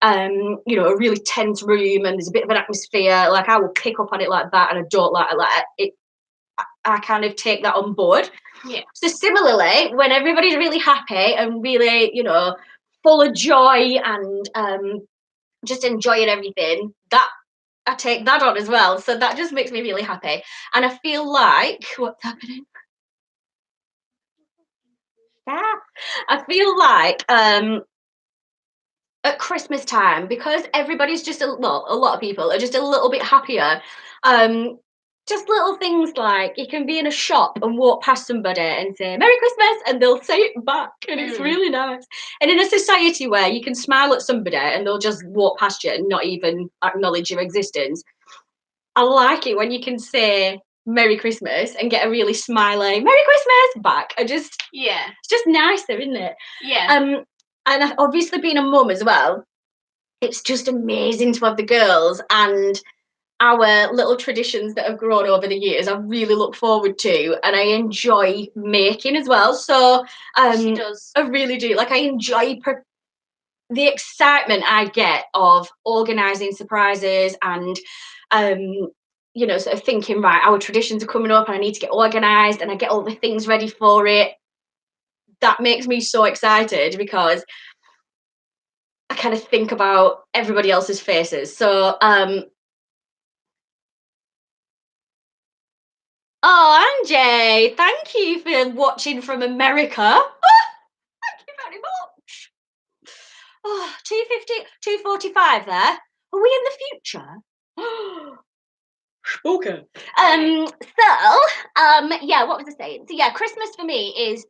S1: you know, a really tense room and there's a bit of an atmosphere, like I will pick up on it like that, and I don't like it. I kind of take that on board.
S2: Yeah.
S1: So similarly, when everybody's really happy and really, you know, full of joy and just enjoying everything, that I take that on as well. So that just makes me really happy. And I feel like what's happening? Yeah. I feel like at Christmas time, because everybody's just a lot of people are just a little bit happier. Just little things like you can be in a shop and walk past somebody and say Merry Christmas, and they'll say it back, and it's really nice. And in a society where you can smile at somebody and they'll just walk past you and not even acknowledge your existence, I like it when you can say Merry Christmas and get a really smiley Merry Christmas back. It's just nicer, isn't it?
S2: Yeah.
S1: And obviously being a mum as well, it's just amazing to have the girls and our little traditions that have grown over the years. I really look forward to, and I enjoy making as well. So
S2: She does.
S1: I really do. Like I enjoy the excitement I get of organising surprises and you know, sort of thinking, right, our traditions are coming up and I need to get organised and I get all the things ready for it. That makes me so excited because I kind of think about everybody else's faces. So oh, Angie, thank you for watching from America. Thank you very much. Oh, 250, 245 there. Are we in the future? Okay. Yeah, what was I saying? So yeah, Christmas for me is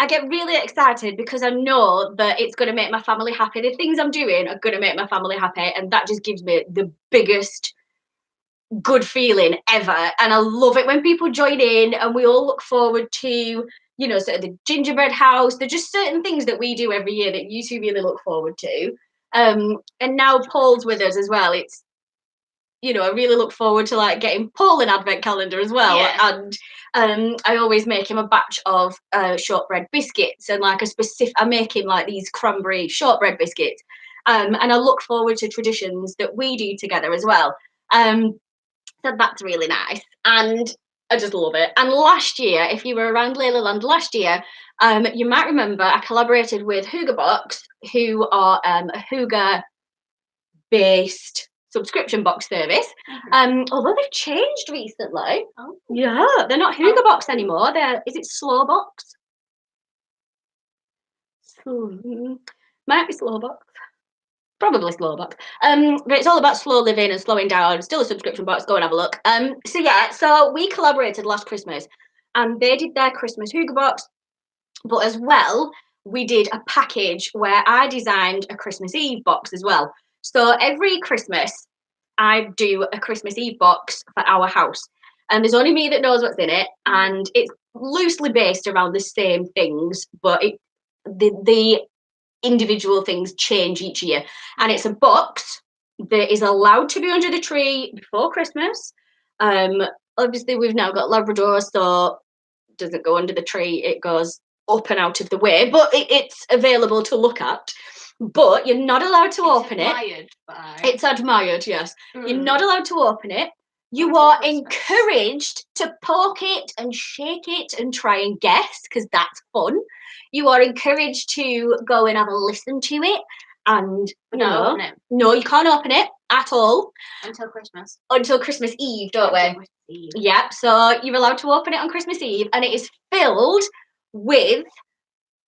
S1: I get really excited because I know that it's going to make my family happy. The things I'm doing are going to make my family happy, and that just gives me the biggest good feeling ever. And I love it when people join in and we all look forward to, you know, sort of the gingerbread house. There's just certain things that we do every year that you two really look forward to. And now Paul's with us as well. It's, you know, I really look forward to like getting Paul an advent calendar as well.
S2: Yeah.
S1: And I always make him a batch of shortbread biscuits, and like I make him like these cranberry shortbread biscuits. And I look forward to traditions that we do together as well. So that's really nice, and I just love it. And last year, if you were around Leila Land last year, you might remember I collaborated with Hooga Box, who are a Hooga-based subscription box service. Although they've changed recently.
S2: Oh.
S1: Yeah, they're not Hooga Box anymore. Is it Slow Box? Might be Slow Box. Probably Slow Box. But it's all about slow living and slowing down. Still a subscription box. Go and have a look. So yeah, so we collaborated last Christmas, and they did their Christmas Hooga Box, but as well, we did a package where I designed a Christmas Eve box as well. So every Christmas, I do a Christmas Eve box for our house. And there's only me that knows what's in it. And it's loosely based around the same things, but the individual things change each year. And it's a box that is allowed to be under the tree before Christmas. Obviously, we've now got Labrador, so it doesn't go under the tree, it goes up and out of the way, but it's available to look at. But you're not allowed to open it. It's admired, yes. You're not allowed to open it. You are encouraged to poke it and shake it and try and guess, because that's fun. You are encouraged to go and have a listen to it. And
S2: open it.
S1: No, you can't open it at all.
S2: Until Christmas.
S1: Until Christmas Eve, don't we? Yeah, so you're allowed to open it on Christmas Eve, and it is filled with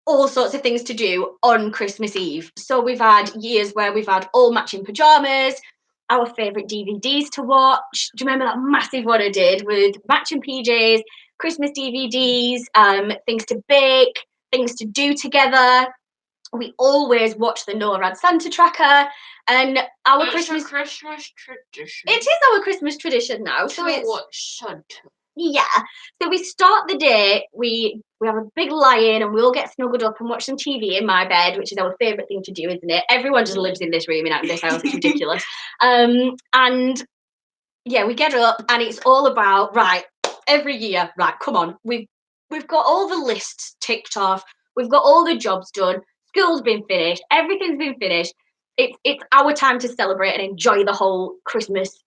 S1: all sorts of things to do on Christmas Eve. So we've had years where we've had all matching pajamas, our favourite DVDs to watch. Do you remember that massive one I did with matching PJs, Christmas DVDs, things to bake, things to do together? We always watch the NORAD Santa Tracker, and our Christmas
S2: tradition.
S1: It is our Christmas tradition now. So it's
S2: watch Santa.
S1: Yeah. So we start the day, we have a big lie-in and we all get snuggled up and watch some TV in my bed, which is our favourite thing to do, isn't it? Everyone just lives in this room in this house. It's ridiculous. And yeah, we get up and it's all about, right, every year, right, come on. We've got all the lists ticked off. We've got all the jobs done. School's been finished. Everything's been finished. It's our time to celebrate and enjoy the whole Christmas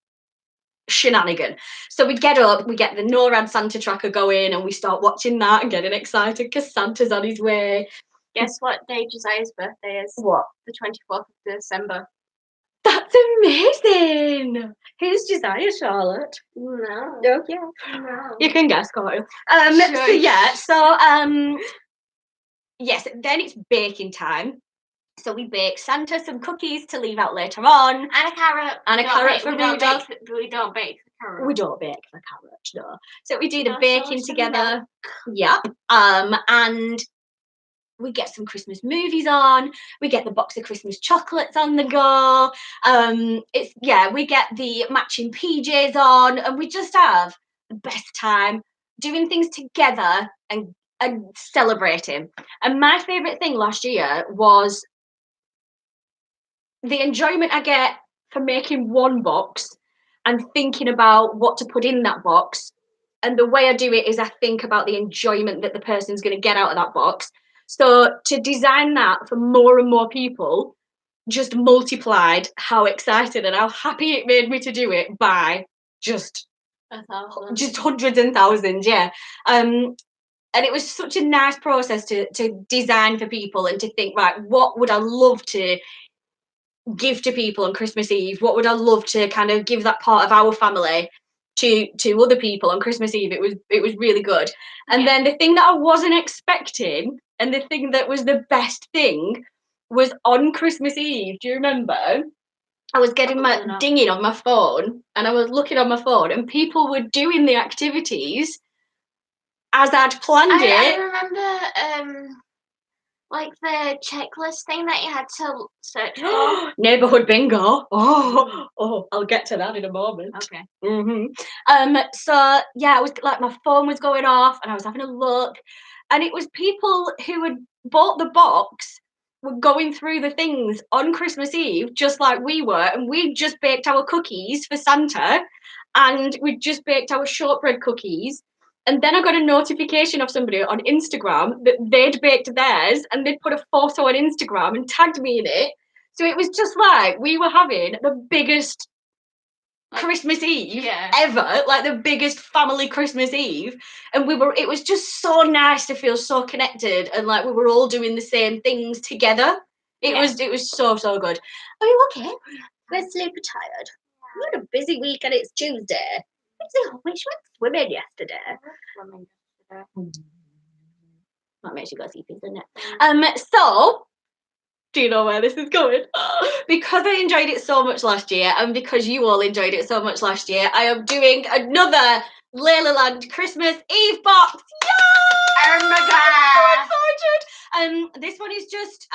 S1: shenanigan. So we get up, we get the NORAD Santa Tracker going, and we start watching that and getting excited because Santa's on his way.
S2: Guess what day Josiah's birthday is?
S1: What?
S2: The 24th of December.
S1: That's amazing. Who's Josiah, Charlotte?
S2: No.
S1: Okay.
S2: No.
S1: You can guess, can't you? Yes, then it's baking time. So we bake Santa some cookies to leave out later on.
S2: And a carrot.
S1: And a carrot for Rudolph.
S2: We don't bake the carrot.
S1: We don't bake the carrot, no. So we do the baking together. Yep. And we get some Christmas movies on. We get the box of Christmas chocolates on the go. We get the matching PJs on, and we just have the best time doing things together and celebrating. And my favourite thing last year was the enjoyment I get for making one box and thinking about what to put in that box. And the way I do it is I think about the enjoyment that the person's going to get out of that box. So to design that for more and more people just multiplied how excited and how happy it made me to do it by just hundreds and thousands, yeah. And it was such a nice process to design for people and to think, right, what would I love to give to people on Christmas Eve? What would I love to kind of give that part of our family to other people on Christmas Eve? It was really good. And then the thing that I wasn't expecting, and the thing that was the best thing, was on Christmas Eve. Do you remember? I was getting my dinging on my phone, and I was looking on my phone, and people were doing the activities as I'd planned it.
S2: I remember like the checklist thing that you had to search for.
S1: Neighbourhood bingo. Oh, I'll get to that in a moment.
S2: Okay.
S1: So yeah, I was like, my phone was going off and I was having a look, and it was people who had bought the box were going through the things on Christmas Eve just like we were, and we just baked our cookies for Santa, and we just baked our shortbread cookies. And then I got a notification of somebody on Instagram that they'd baked theirs, and they'd put a photo on Instagram and tagged me in it. So it was just like we were having the biggest Christmas Eve ever, like the biggest family Christmas Eve. And it was just so nice to feel so connected, and like we were all doing the same things together. It was so good. Are you okay? We're super tired. We had a busy week and it's Tuesday. We went swimming yesterday. That makes you go sleepy, doesn't it? So, do you know where this is going? Because I enjoyed it so much last year, and because you all enjoyed it so much last year, I am doing another Leila Land Christmas Eve box. Yay!
S2: Oh my
S1: I'm
S2: god.
S1: so excited. This one is just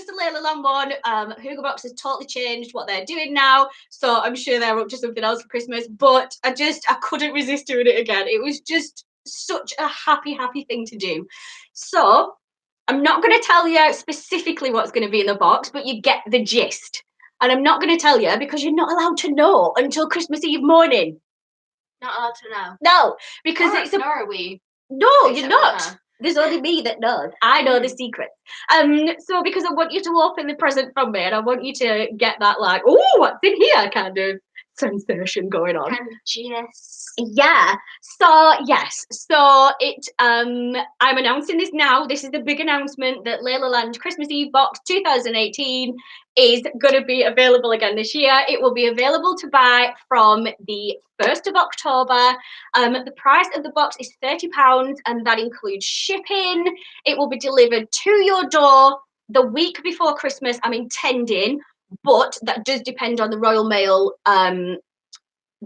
S1: a Leila Land one. Hugo Box has totally changed what they're doing now, so I'm sure they're up to something else for Christmas. But I couldn't resist doing it again. It was just such a happy thing to do. So I'm not going to tell you specifically what's going to be in the box, but you get the gist. And I'm not going to tell you because you're not allowed to know until Christmas Eve morning.
S2: Not allowed to know.
S1: No, because it's a.
S2: Nor are we.
S1: No,
S2: Except
S1: you're not.
S2: for her.
S1: There's only me that knows. I know the secret. So because I want you to open the present from me, and I want you to get that like, oh, what's in here kind of sensation going on.
S2: And yes.
S1: Yeah. So yes. So I'm announcing this now. This is the big announcement that Leila Land Christmas Eve box 2018 is going to be available again this year. It will be available to buy from the 1st of October. The price of the box is £30, and that includes shipping. It will be delivered to your door the week before Christmas, I'm intending, but that does depend on the Royal Mail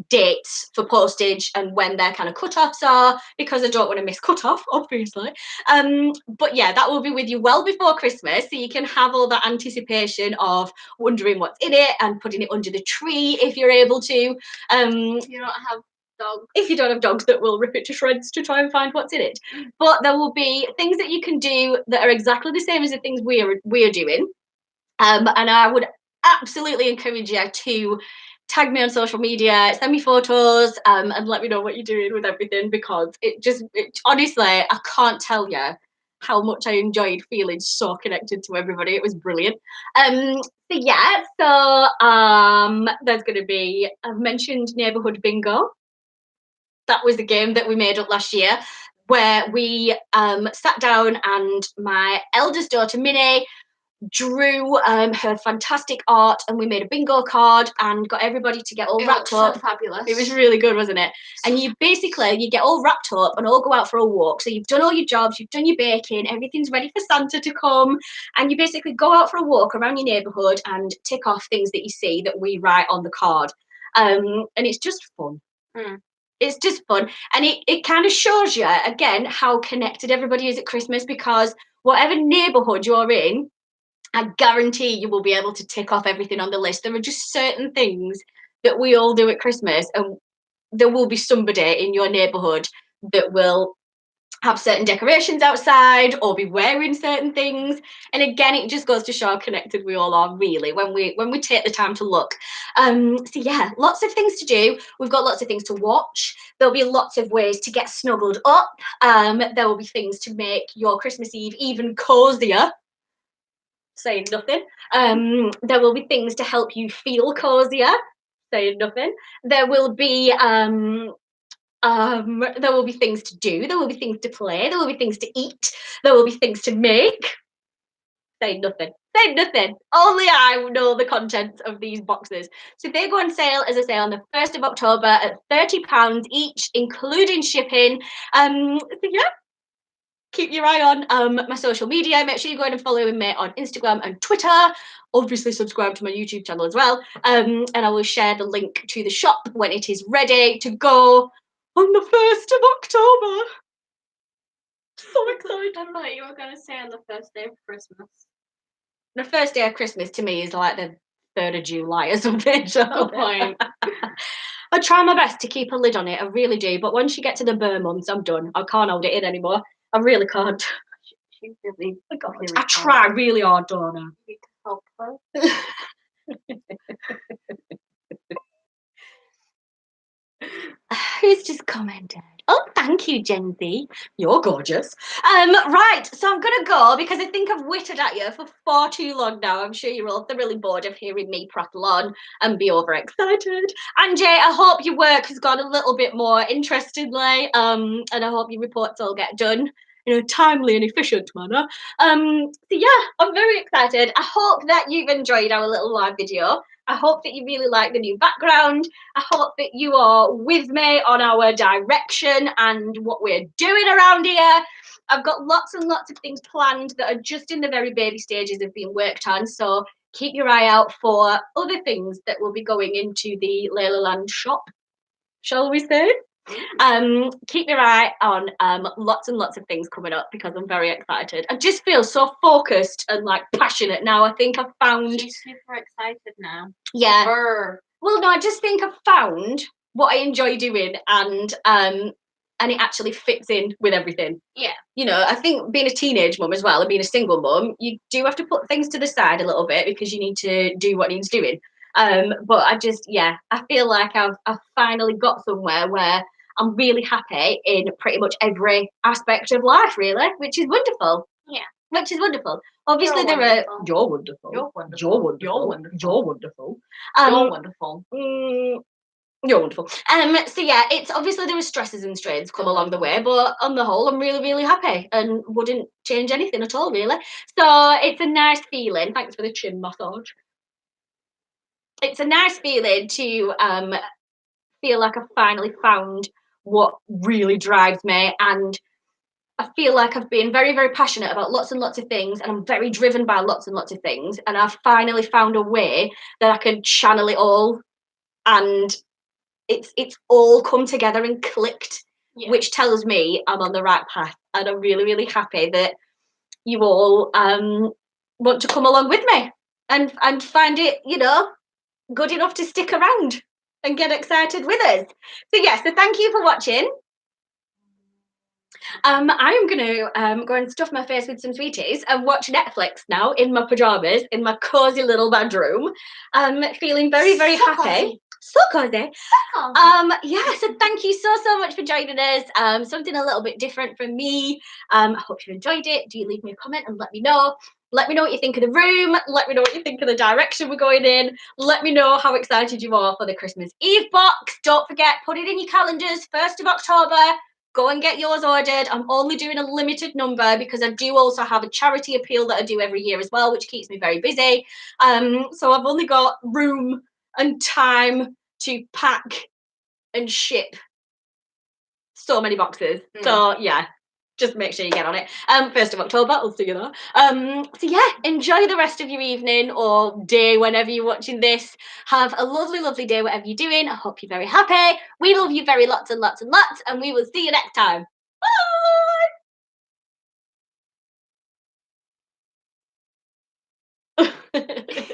S1: dates for postage and when their kind of cut-offs are, because I don't want to miss cut-off, obviously. But yeah, that will be with you well before Christmas, so you can have all that anticipation of wondering what's in it and putting it under the tree if you're able to.
S2: If you don't have dogs.
S1: If you don't have dogs that will rip it to shreds to try and find what's in it. But there will be things that you can do that are exactly the same as the things we're doing. And I would absolutely encourage you to tag me on social media, send me photos, and let me know what you're doing with everything, because honestly, I can't tell you how much I enjoyed feeling so connected to everybody. It was brilliant. So yeah, there's going to be, I've mentioned Neighbourhood Bingo. That was the game that we made up last year, where we sat down and my eldest daughter, Minnie, drew her fantastic art, and we made a bingo card and got everybody to get all wrapped up.
S2: So fabulous.
S1: It was really good, wasn't it? And you get all wrapped up and all go out for a walk. So you've done all your jobs, you've done your baking, everything's ready for Santa to come, and you basically go out for a walk around your neighbourhood and tick off things that you see that we write on the card. And it's just fun. It's just fun, and it kind of shows you again how connected everybody is at Christmas, because whatever neighbourhood you're in, I guarantee you will be able to tick off everything on the list. There are just certain things that we all do at Christmas, and there will be somebody in your neighbourhood that will have certain decorations outside or be wearing certain things. And again, it just goes to show how connected we all are, really, when we take the time to look. So yeah, lots of things to do. We've got lots of things to watch. There'll be lots of ways to get snuggled up. There will be things to make your Christmas Eve even cozier. Saying nothing. There will be things to help you feel cozier. Saying nothing. There will be things to do. There will be things to play. There will be things to eat. There will be things to make. Say nothing. Say nothing. Only I know the contents of these boxes. So they go on sale, as I say, on the 1st of October at £30 each, including shipping. So yeah, keep your eye on my social media. Make sure you go in and follow me on Instagram and Twitter. Obviously, subscribe to my YouTube channel as well. And I will share the link to the shop when it is ready to go on the 1st of October. So excited.
S2: I thought you were going to say on the first day of Christmas.
S1: The first day of Christmas to me is like the 3rd of July or something. So
S2: Good point.
S1: I try my best to keep a lid on it. I really do. But once you get to the Burr months, I'm done. I can't hold it in anymore. I really can't.
S2: She's really, really
S1: I try really hard, don't I?
S2: You need to help her.
S1: Who's just commented? Oh, thank you, Gen Z. You're gorgeous. Right, so I'm gonna go because I think I've whittled at you for far too long now. I'm sure you're all thoroughly bored of hearing me prattle on and be overexcited. Angie, I hope your work has gone a little bit more interestingly. And I hope your reports all get done in a timely and efficient manner. So yeah, I'm very excited. I hope that you've enjoyed our little live video. I hope that you really like the new background. I hope that you are with me on our direction and what we're doing around here. I've got lots and lots of things planned that are just in the very baby stages of being worked on. So keep your eye out for other things that will be going into the Leila Land shop, shall we say? Keep your eye on lots and lots of things coming up because I'm very excited. I just feel so focused and like passionate now. I think I've found.
S2: She's super excited now.
S1: Yeah.
S2: Super.
S1: Well, no, I just think I've found what I enjoy doing, and it actually fits in with everything.
S2: Yeah.
S1: You know, I think being a teenage mum as well and being a single mum, you do have to put things to the side a little bit because you need to do what needs doing. But I feel like I've finally got somewhere where I'm really happy in pretty much every aspect of life, really, which is wonderful.
S2: Yeah.
S1: Which is wonderful. Obviously,
S2: You're wonderful.
S1: You're wonderful.
S2: You're wonderful.
S1: You're wonderful.
S2: You're wonderful.
S1: You're wonderful.
S2: You're wonderful.
S1: You're wonderful. So yeah, it's obviously there were stresses and strains come along the way, but on the whole, I'm really, really happy and wouldn't change anything at all, really. So it's a nice feeling. Thanks for the chin massage. It's a nice feeling to feel like I've finally found what really drives me, and I feel like I've been very, very passionate about lots and lots of things, and I'm very driven by lots and lots of things, and I've finally found a way that I can channel it all, and it's all come together and clicked, which tells me I'm on the right path, and I'm really, really happy that you all want to come along with me and find it, good enough to stick around and get excited with us. So thank you for watching. I'm going to go and stuff my face with some sweeties and watch Netflix now in my pajamas in my cozy little bedroom. Feeling very, very happy.
S2: Cozy.
S1: So cozy. So thank you so much for joining us. Something a little bit different from me. I hope you enjoyed it. Do leave me a comment and let me know. Let me know what you think of the room. Let me know what you think of the direction we're going in. Let me know how excited you are for the Christmas Eve box. Don't forget, put it in your calendars, 1st of October. Go and get yours ordered. I'm only doing a limited number because I do also have a charity appeal that I do every year as well, which keeps me very busy. So I've only got room and time to pack and ship so many boxes. So yeah, just make sure you get on it. 1st of October, I'll see you there. Enjoy the rest of your evening or day whenever you're watching this. Have a lovely, lovely day, whatever you're doing. I hope you're very happy. We love you very lots and lots and lots, and we will see you next time. Bye!